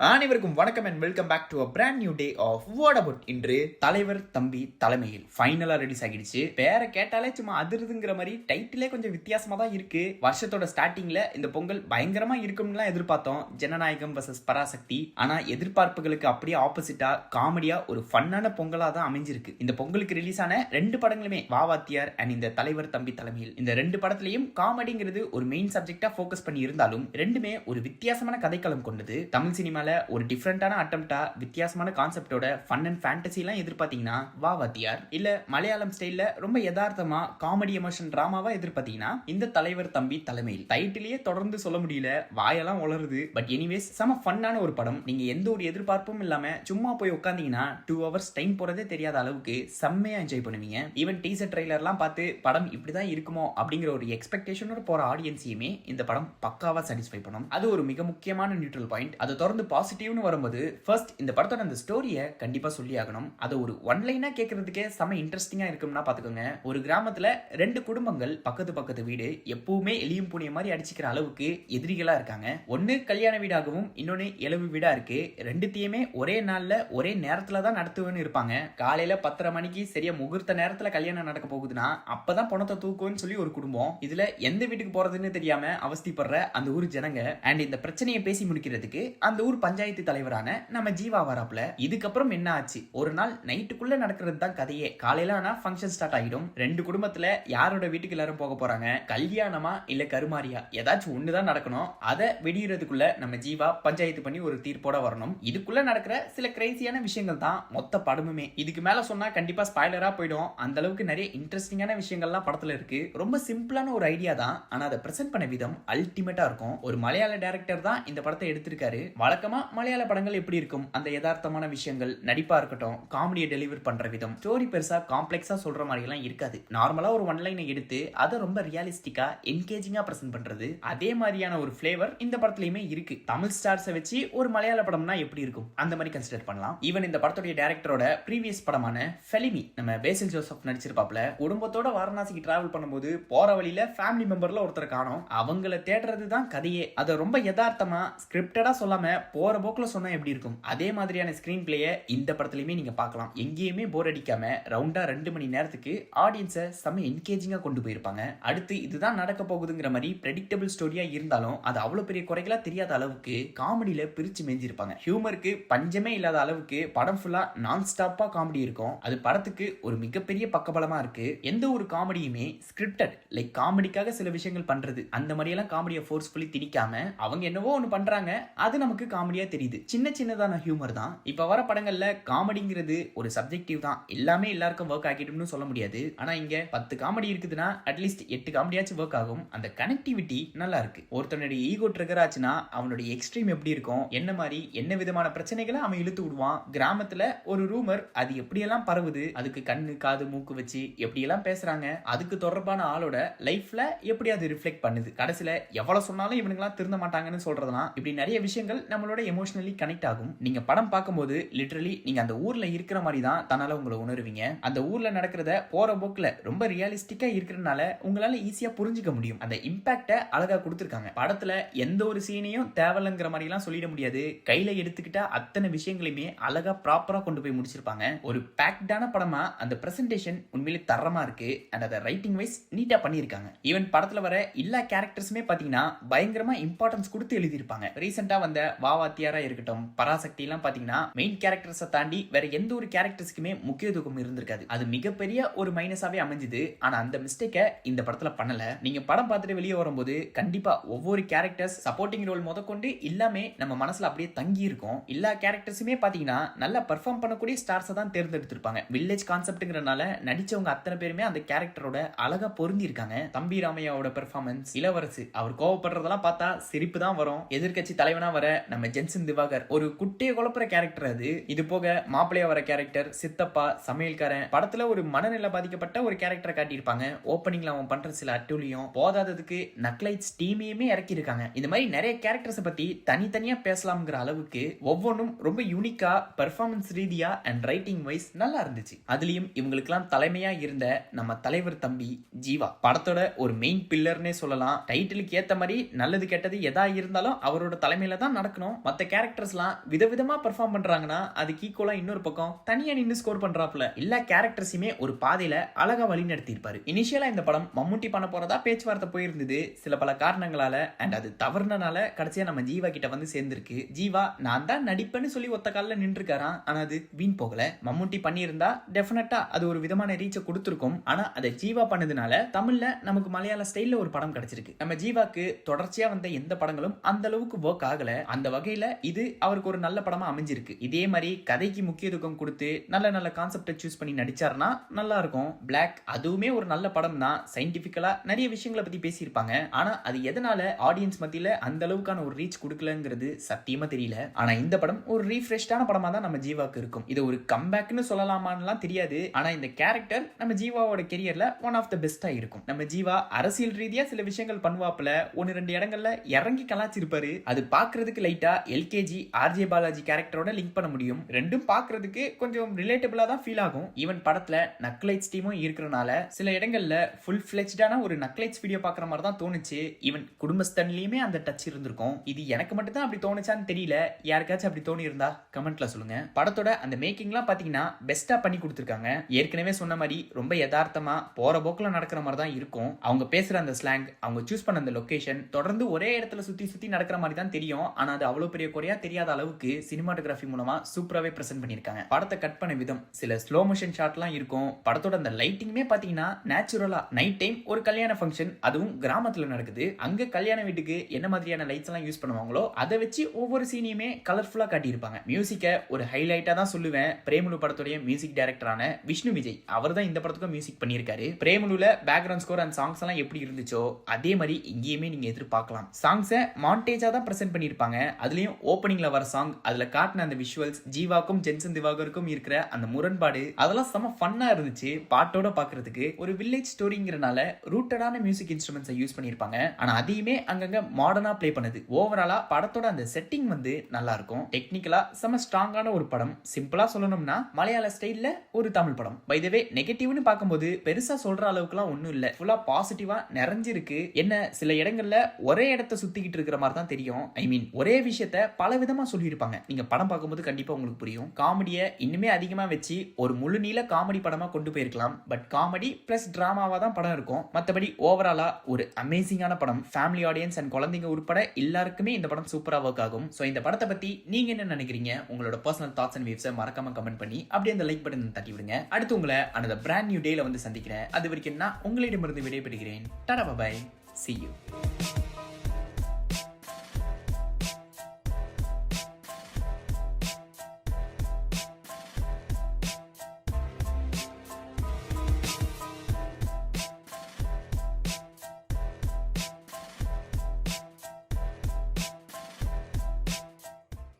அனைவருக்கும் வணக்கம் and welcome back to a brand new day of what about. இன்று தலைவர் தம்பி தலைமையில் ஃபைனலா ரிலீஸ் ஆகிடுச்சு. பேரை கேட்டாலே சும்மா அதிருதுங்கிற மாதிரி டைட்டிலே கொஞ்சம் வித்தியாசமா தான் இருக்கு. வருஷத்தோட ஸ்டார்டிங்ல இந்த பொங்கல் பயங்கரமா இருக்கும்லாம் எதிர்பார்த்தோம், ஜனநாயகம் வர்சஸ் பராசக்தி. ஆனா எதிர்பார்ப்புகளுக்கு அப்படியே ஆப்போசிட்டா காமெடியா ஒரு ஃபன்னான பொங்கலா தான் அமைஞ்சிருக்கு. இந்த பொங்கலுக்கு ரிலீஸ் ஆன ரெண்டு படங்களுமே வாவாத்தியார் அண்ட் இந்த தலைவர் தம்பி தலைமையில், இந்த ரெண்டு படத்திலையும் காமெடிங்கிறது ஒரு மெயின் சப்ஜெக்டா ஃபோக்கஸ் பண்ணி இருந்தாலும் ரெண்டுமே ஒரு வித்தியாசமான கதைக்களம் கொண்டது. தமிழ் சினிமால ஒரு டிஃபரெண்டான அட்டம்ப்டா வித்தியாசமான கான்செப்டோட ஃபன் அண்ட் ஃபேண்டசி எல்லாம் எதிர்பார்த்தீங்கன்னா வாவாத்தியார், இல்ல மலையாளம் ஸ்டைல்ல ரொம்ப யதார்த்தமா காமெடி எமோஷன் டிராமாவா எதிர்பார்த்தீங்கன்னா இந்த தலைவர் தம்பி தலைமையில். டைட்டிலேயே தொடர்ந்து சொல்ல முடியல, வாயெல்லாம் உளருது. பட் எனிவேஸ் செம ஃபன்னான ஒரு படம். நீங்க எந்த ஒரு எதிர்பார்ப்பும் இல்லாம சும்மா போய் உட்காந்தீங்கன்னா 2 hours டைம் போறதே தெரியாத அளவுக்கு செம்மையா என்ஜாய் பண்ணுவீங்க. ஈவன் டீசர் ட்ரெய்லர்லாம் பார்த்து படம் இப்படிதான் இருக்குமோ அப்படிங்கிற ஒரு எக்ஸ்பெக்டேஷனோட போற ஆடியன்ஸையுமே இந்த படம் பக்காவா சாட்டிஸ்ஃபை பண்ணும். அது ஒரு மிக முக்கியமான நியூட்ரல் பாயிண்ட். அதை தொடர்ந்து பாசிட்டிவ்னு வரும்போது ஃபர்ஸ்ட் இந்த படத்தோட அந்த ஸ்டோரியை கண்டிப்பா சொல்லி ஆகணும். அது ஒரு ஒன் லைனா கேட்கறதுக்கே செம இன்ட்ரெஸ்டிங்கா இருக்கும்னா பாத்துக்கோங்க. ஒரு கிராமத்துல 2 குடும்பங்கள் பக்கத்து பக்கத்து வீடு, எப்பவுமே எலியும் பூனைய மாதிரி அடிச்சுக்கிற அளவுக்கு எதிரிகளா இருக்காங்க. ஒன்னு கல்யாண வீடாகவும் இன்னொன்னு இலவு வீடா இருக்கு. ரெண்டுத்தையுமே ஒரே நாள்ல ஒரே நேரத்துல தான் நடத்துவேன்னு இருப்பாங்க. காலையில 10:30 மணிக்கு சரியா முகூர்த்த நேரத்துல கல்யாணம் நடக்க போகுதுன்னா அப்பதான் பணத்தை தூக்கும்னு சொல்லி ஒரு குடும்பம். இதுல எந்த வீட்டுக்கு போறதுன்னு தெரியாம அவஸ்திப்படுற அந்த ஊர் ஜனங்க. அண்ட் இந்த பிரச்சனையை பேசி முடிக்கிறதுக்கு அந்த ஊர் பஞ்சாயத்து தலைவரான நம்ம ஜீவா வராப்ல. இதுக்கப்புறம் என்ன ஆச்சு, ஒரு நாள் நைட்டுக்குள்ள நடக்கிறது தான் கதையே. காலையில ஆனா ஃபங்க்ஷன் ஸ்டார்ட் ஆகிடும். 2 குடும்பத்துல யாரோட வீட்டுக்கு எல்லாரும் போக போறாங்க, கல்யாணமா இல்ல கருமாரியா, ஏதாச்சும் ஒண்ணுதான் நடக்கணும். அதை வெடிக்கிறதுக்குள்ள நம்ம ஜீவா பஞ்சாயத்து பண்ணி ஒரு தீர்ப்போட வரணும். இதுக்குள்ள நடக்கிற சில கிரேசியான விஷயங்கள் தான் மொத்த படமுமே. இதுக்கு மேல சொன்னா கண்டிப்பா ஸ்பாய்லரா போயிடும். அந்த அளவுக்கு நிறைய இன்ட்ரெஸ்டிங்கான விஷயங்கள்லாம் படத்துல இருக்கு. ரொம்ப சிம்பிளான ஒரு ஐடியா தான், ஆனா அதை பிரசன்ட் பண்ண விதம் அல்டிமேட்டா இருக்கும். ஒரு மலையாள டைரக்டர் தான் இந்த படத்தை எடுத்திருக்காரு. வழக்கமா மலையாள படங்கள் எப்படி இருக்கும், அந்த யதார்த்தமான விஷயங்கள், நடிப்பா இருக்கட்டும், காமெடியை டெலிவர் பண்ற விதம், ஸ்டோரி பெருசா காம்ப்ளெக்ஸா சொல்ற மாதிரி எல்லாம் இருக்காது. நார்மலா ஒரு ஒன் லைனை எடுத்து அதை ரொம்ப ரியலிஸ்டிக்கா என்கேஜிங்கா பிரசன்ட் பண்றது, அதே மாதிரியான ஒரு ஃபிளேவர் இந்த படத்துலயுமே இருக்கு. தமிழ் ஸ்டார்ஸை வச்சு ஒரு மலையாள படம்னா எப்படி இருக்கும் அந்த மாதிரி கன்சிடர் பண்ணலாம். ஈவன் இந்த படத்துடைய டைரக்டரோட ப்ரீவியஸ் படமான ஃபெலிமி, நம்ம பேசில் ஜோசப் நடிச்சிருப்பாப்ல. குடும்பத்தோட வாரணாசிக்கு டிராவல் பண்ணும்போது போற வழியில ஃபேமிலி மெம்பர்ல ஒருத்தர் காணோம். அவங்கள தேடுறது தான் கதையே. அதை ரொம்ப யதார்த்தமா ஸ்கிரிப்டடா சொல்லாம போற போக்குல சொன்னா எப்படி இருக்கும், அதே மாதிரியான ஸ்கிரீன் பிளேய இந்த படத்துலயுமே நீங்க பார்க்கலாம். எங்கேயுமே போர் அடிக்காம ரவுண்டா 2 மணி நேரத்துக்கு ஆடியன்ஸை செம்ம என்கேஜிங்கா கொண்டு போயிருப்பாங்க. அடுத்து இதுதான் நடக்க போகுதுங்கிற மாதிரி பிரெடிக்டபிள் ஸ்டோரியா இருந்தாலும் அது அவ்வளவு பெரிய குறைகளா தெரியாத அளவுக்கு காமெடியில பிரிச்சு மேஞ்சிருப்பாங்க. ஹியூமருக்கு பஞ்சமே இல்லாத அளவுக்கு படம் ஃபுல்லா நான் ஸ்டாப்பா காமெடி இருக்கும். அது படத்துக்கு ஒரு மிகப்பெரிய பக்கபலமா இருக்கு. எந்த ஒரு காமெடியுமே ஸ்கிரிப்டட் லைக் காமெடிக்காக சில விஷயங்கள் பண்றது, அந்த மாதிரி எல்லாம் காமெடியை ஃபோர்ஸ்ஃபுல்லி திணிக்காம அவங்க என்னவோ ஒன்னு பண்றாங்க, அது நமக்கு காமெடியா தெரியுது. சின்ன சின்னதான ஹியூமர் தான். இப்ப வர படங்கள்ல காமெடிங்கிறது ஒரு சப்ஜெக்டிவ் தான், எல்லாமே எல்லாருக்கும் ஒர்க் ஆகிடும்னு சொல்ல முடியாது. ஆனா இங்க 10 காமெடி இருக்குதுன்னா அட்லீஸ்ட் 8 காமெடியாச்சும் ஒர்க் ஆகும். அந்த கனெக்டிவிட்டி நல்லா இருக்கு. ஒருத்தனுடைய ஈகோ ட்ரிகர் ஆச்சுன்னா அவனுடைய எக்ஸ்ட்ரீம் எப்படி இருக்கும், என்ன மாதிரி என்ன விதமான பிரச்சனைகளை அவன் இழுத்து விடுவான். கிராமத்துல ஒரு ரூமர், அது எப்படியெல்லாம் பரவுது, அதுக்கு கண்ணு காது மூக்கு வச்சு எப்படியெல்லாம் பேசுறாங்க, அதுக்கு தொடர்பான ஆளோட லைஃப்ல எப்படி அது ரிஃப்ளெக்ட் பண்ணுது, கடைசியில எவ்வளவு சொன்னாலும் இவனுங்களாம் திருந்த மாட்டாங்கன்னு சொல்றதெல்லாம், இப்படி நிறைய விஷயங்கள் நம்மளோட எமோஷனலி கனெக்ட் ஆகும். நீங்க படம் பார்க்கும்போது லிட்டரலி நீங்க அந்த ஊர்ல இருக்கிற மாதிரி தான் தன்னால உங்களை உணர்வீங்க. அந்த ஊர்ல நடக்கிறத போற போக்குல ரொம்ப ரியலிஸ்டிக்கா இருக்கிறதுனால உங்களால ஈஸியா புரிஞ்சுக்க முடியும். அந்த இம்பாக்ட அழகா கொடுத்திருக்காங்க. படத்துல எந்த ஒரு சீனையும் தேவலங்கிற மாதிரி எல்லாம் சொல்லிட முடியாது. கையில எடுத்துக்கிட்ட அத்தனை விஷயங்களையுமே அழகா ப்ராப்பரா கொண்டு போய் முடிச்சிருப்பாங்க. ஒரு பேக்டான படமா அந்த பிரசன்டேஷன் உண்மையிலே தரமா இருக்கு. அண்ட் அதை ரைட்டிங் வைஸ் நீட்டா பண்ணிருக்காங்க. ஈவன் படத்துல வர எல்லா கேரக்டர்ஸுமே பாத்தீங்கன்னா பயங்கரமா இம்பார்ட்டன்ஸ் கொடுத்து எழுதியிருப்பாங்க. ரீசெண்டா வந்த வாவாத்தியாரா இருக்கட்டும், பராசக்தி எல்லாம் பாத்தீங்கன்னா மெயின் கேரக்டர்ஸை தாண்டி வேற எந்த ஒரு கேரக்டர்ஸ்க்குமே முக்கியத்துவம் இருந்திருக்காது. அது மிகப்பெரிய ஒரு மைனஸாவே அமைஞ்சது. ஆனா அந்த மிஸ்டேக்க இந்த படத்துல பண்ணல. நீங்க படம் பார்த்துட்டு வெளியே வரும்போது கண்டிப்பா ஒவ்வொரு கேரக்டர்ஸ் சப்போர்ட்டிங் ரோல் முதற்கொண்டு எல்லாமே நம்ம மனசுல அப்படியே தங்கி இருக்கும். எல்லா கேரக்டர்ஸுமே பாத்தீங்கன்னா நல்லா பெர்ஃபார்ம் பண்ணக்கூடிய ஸ்டார்ஸை தான் தேர்ந்தெடுத்திருப்பாங்க. வில்லேஜ் கான்செப்ட்ங்கிறனால நடிச்சவங்க அத்தனை பேருமே அந்த கேரக்டரோட அழகா பொருந்தி இருக்காங்க. தம்பி ராமையாவோட பெர்ஃபார்மன்ஸ், இளவரசு அவர் கோவப்படுறதெல்லாம் பார்த்தா சிரிப்பு தான் வரும். எதிர்கட்சி தலைவனா வர நம்ம ஜென்சன் திவாகர் ஒரு குட்டியை குழப்புற கேரக்டர் அது. இது போக மாப்பிளையா வர கேரக்டர், சித்தப்பா, சமையல்காரன், படத்துல ஒரு மனநிலை பாதிக்கப்பட்ட ஒரு கேரக்டரை காட்டியிருப்பாங்க. ஓப்பனிங்ல அவன் பண்ற சில அட்டூழியம் போதாததுக்கு நக்லைட்ஸ் டீமையுமே இறக்கி இருக்காங்க. இந்த மாதிரி நிறைய கேரக்டர்ஸ் பத்தி தனித்தனியா பேசலாம்ங்கிற அளவுக்கு ஒவ்வொன்றும் ரொம்ப யூனிக்கா பெர்ஃபார்மன்ஸ் ரீதியா அண்ட் ரைட்டிங் வைஸ் நல்லா இருந்துச்சு. அதுலயும் இவங்களுக்கெல்லாம் தலைமையா இருந்த நம்ம தலைவர் தம்பி ஜீவா படத்தோட ஒரு மெயின் பில்லர்னே சொல்லலாம். டைட்டிலுக்கு ஏத்த மாதிரி நல்லது கெட்டது எதா இருந்தாலும் அவரோட தலைமையில தான் நடக்கணும். மத்த கேரக்டர்ஸ்லாம் விதவிதமா பெர்ஃபார்ம் பண்றாங்கன்னா அதுக்கு ஈக்குவலா இன்னொரு பக்கம் தனியா நின்னு ஸ்கோர் பண்றாப்ல. எல்லா கேரக்டர்ஸுமே ஒரு பாதையில அழகா வழி நடத்தி இருப்பாரு. இனிஷியலா இந்த படம் மம்முட்டி பண்ண போறதா பேச்சுவார்த்தை போயிருந்தது. சில பல காரணங்களால அண்ட் அது தவறுனால கடைசியா நம்ம ஜீவா கிட்ட வந்து சேர்ந்திருக்கு. ஜீவா நான் தான் நடிப்பேன்னு சொல்லி ஒத்த காலில் நின்றுருக்காராம். ஆனா அது வீண் போகல. மம்முட்டி பண்ணியிருந்தா டெஃபினட்டா அது ஒரு விதமான ரீச்சை கொடுத்துருக்கும். ஆனா அதை ஜீவா பண்ணதுனால தமிழ்ல நமக்கு மலையாள ஸ்டைல்ல ஒரு படம் கிடைச்சிருக்கு. நம்ம ஜீவாக்கு தொடர்ச்சியா வந்த எந்த படங்களும் அந்த அளவுக்கு ஒர்க் ஆகல. அந்த வகையில இது அவருக்கு ஒரு நல்ல படமா அமைஞ்சிருக்கு. இதே மாதிரி கதைக்கு முக்கியத்துவம் கொடுத்து நல்ல நல்ல கான்செப்டை சூஸ் பண்ணி நடிச்சாருன்னா நல்லா இருக்கும். பிளாக் அதுவுமே ஒரு நல்ல படம் தான். சயின்டிபிக்கலா நிறைய விஷயங்களை பத்தி பேசியிருப்பாங்க. ஆனா அது எதனால ஆடியன்ஸ் மத்தியில அந்த அளவுக்கான ஒரு ரீச் கொடுக்கலங்கிறது சத்தியமா தெரியல. ஆனா இந்த படம் ஒரு ரீஃப்ரெஷ்டான படமா தான் நம்ம ஜீவாக்கு இருக்கும். இது ஒரு கம்பேக்னு சொல்லலாமான்லாம் தெரியாது. ஆனா இந்த கேரக்டர் நம்ம ஜீவாவோட கெரியர்ல ஒன் ஆஃப் த பெஸ்டா இருக்கும். நம்ம ஜீவா அரசியல் ரீதியா சில விஷயங்கள் பண்ணுவாப்ல. 1-2 இடங்கள்ல இறங்கி கலாச்சிருப்பாரு. அது பாக்குறதுக்கு லைட்டா எல்கேஜி ஆர்ஜே பாலாஜி கேரக்டரோட லிங்க் பண்ண முடியும். ரெண்டும் பாக்குறதுக்கு கொஞ்சம் ரிலேட்டபிளா தான் ஃபீல் ஆகும். ஈவன் படத்துல நக்லைட்ஸ் டீமும் இருக்கிறனால சில இடங்கள்ல ஃபுல் ஃபிளெஜ்டான ஒரு நக்லைட்ஸ் வீடியோ பாக்குற மாதிரி தான் தோணுச்சு. ஈவன் குடும்பஸ்தன்லயுமே அந்த டச் இருந்திருக்கும். இது எனக்கு மட்டும் தான் அப்படி தோணுச்சான்னு தெரியல. யாருக்காச்சும் அப்படி தோணி இருந்தா கமெண்ட்ல சொல்லுங்க. படத்தோட அந்த மேக்கிங்லாம் பாத்தீங்கன்னா பெஸ்டா பண்ணி கொடுத்திருக்காங்க. ஏற்கனவே சொன்ன மாதிரி ரொம்ப யதார்த்தமா போற போக்குல நடக்கிற மாதிரி தான் இருக்கும். அவங்க பேசுற அந்த ஸ்லாங், அவங்க சூஸ் பண்ண அந்த லொகேஷன் தொடர்ந்து ஒரே இடத்துல சுத்தி சுத்தி நடக்கிற மாதிரி தான் தெரியும். ஆனா அது அவ்வளவு பெரிய குறையா தெரியாத அளவுக்கு சினிமாட்டோகிராஃபி மூலமா சூப்பராகவே பிரசன்ட் பண்ணிருக்காங்க. படத்தை கட் பண்ண விதம், சில ஸ்லோ மோஷன் ஷாட்லாம் இருக்கும். படத்தோட அந்த லைட்டிங்குமே பாத்தீங்கன்னா நேச்சுரலா நைட் டைம் ஒரு கல்யாண ஃபங்க்ஷன், அதுவும் கிராமத்துல நடக்குது. அங்க கல்யாண வீட்டுக்கு என்ன மாதிரியான லைட்ஸ் எல்லாம் யூஸ் பண்ணுவாங்களோ அதை வச்சு ஒவ்வொரு சீனையுமே கலர்ஃபுல்லா காட்டியிருப்பாங்க. மியூசிக்கை ஒரு ஹைலைட்டா தான் சொல்லுவேன். பிரேமலு படத்துடைய மியூசிக் டைரக்டரான விஷ்ணு விஜய் அவர் தான் இந்த படத்துக்கும் மியூசிக் பண்ணியிருக்காரு. பிரேமலுல பேக்ரவுண்ட் ஸ்கோர் அண்ட் சாங்ஸ் எல்லாம் எப்படி இருந்துச்சோ அதே மாதிரி இங்கேயுமே நீங்க எதிர்பார்க்கலாம். சாங்ஸை மாண்டேஜா தான் பிரசென்ட் பண்ணியிருப்பாங்க. அதுலயும் ஓப்பனிங்ல வர சாங், அதுல காட்டின அந்த விஷுவல்ஸ், ஜீவாக்கும் ஜென்சன் திவாகருக்கும் இருக்கிற அந்த முரண்பாடு, அதெல்லாம் செம ஃபன்னா இருந்துச்சு. பாட்டோட பாக்குறதுக்கு ஒரு வில்லேஜ் ஸ்டோரிங்கிறனால ரூட்டடான மியூசிக் இன்ஸ்ட்ருமெண்ட்ஸை யூஸ் பண்ணியிருப்பாங்க. ஆனா அதையுமே அங்கங்க மாடர்னா ப்ளே பண்ணுது. ஓவராலா படத்தோட அந்த செட்டிங் வந்து நல்லா இருக்கும். டெக்னிக்கலா செம ஸ்ட்ராங்கான ஒரு படம். சிம்பிளா சொல்லணும்னா மலையாள ஸ்டைல்ல ஒரு தமிழ் படம். பை த வே நெகட்டிவ்னு பார்க்கும்போது பெருசா சொல்ற அளவுக்குலாம் ஒண்ணும் இல்ல. ஃபுல்லா பாசிட்டிவா நிறைஞ்சிருக்கு. என்ன சில இடங்கள்ல ஒரே இடத்தை சுத்திக்கிட்டு இருக்கிற மாதிரி தான் தெரியும். ஐ மீன் ஒரே விஷயத்த பல விதமா சொல்லியிருப்பாங்க. நீங்க படம் பார்க்கும்போது கண்டிப்பா உங்களுக்கு புரியும். காமெடியை இன்னுமே அதிகமா வச்சு ஒரு முழு நீள காமெடி படமா கொண்டு போயிருக்கலாம். பட் காமெடி பிளஸ் டிராமாவா தான் படம் இருக்கும். மற்றபடி ஓவராலா ஒரு அமேசிங்கான படம். ஃபேமிலி ஆடியன்ஸ் அண்ட் குழந்தைங்க உட்பட எல்லாருக்குமே இந்த படம் சூப்பரா ஒர்க் ஆகும். சோ இந்த படத்தை பத்தி நீங்க என்ன நினைக்கிறீங்க? உங்களோட பர்சனல் தாட்ஸ் அண்ட் வியூஸை மறக்காம கமெண்ட் பண்ணி அப்படியே அந்த லைக் பட்டன் தட்டி விடுங்க. அடுத்து உங்களை அந்த பிராண்ட் நியூ டேல வந்து சந்திக்கிறேன். அது வரைக்கும் நான் உங்களிடமிருந்து விடைபெறுகிறேன். Tata bye. See you.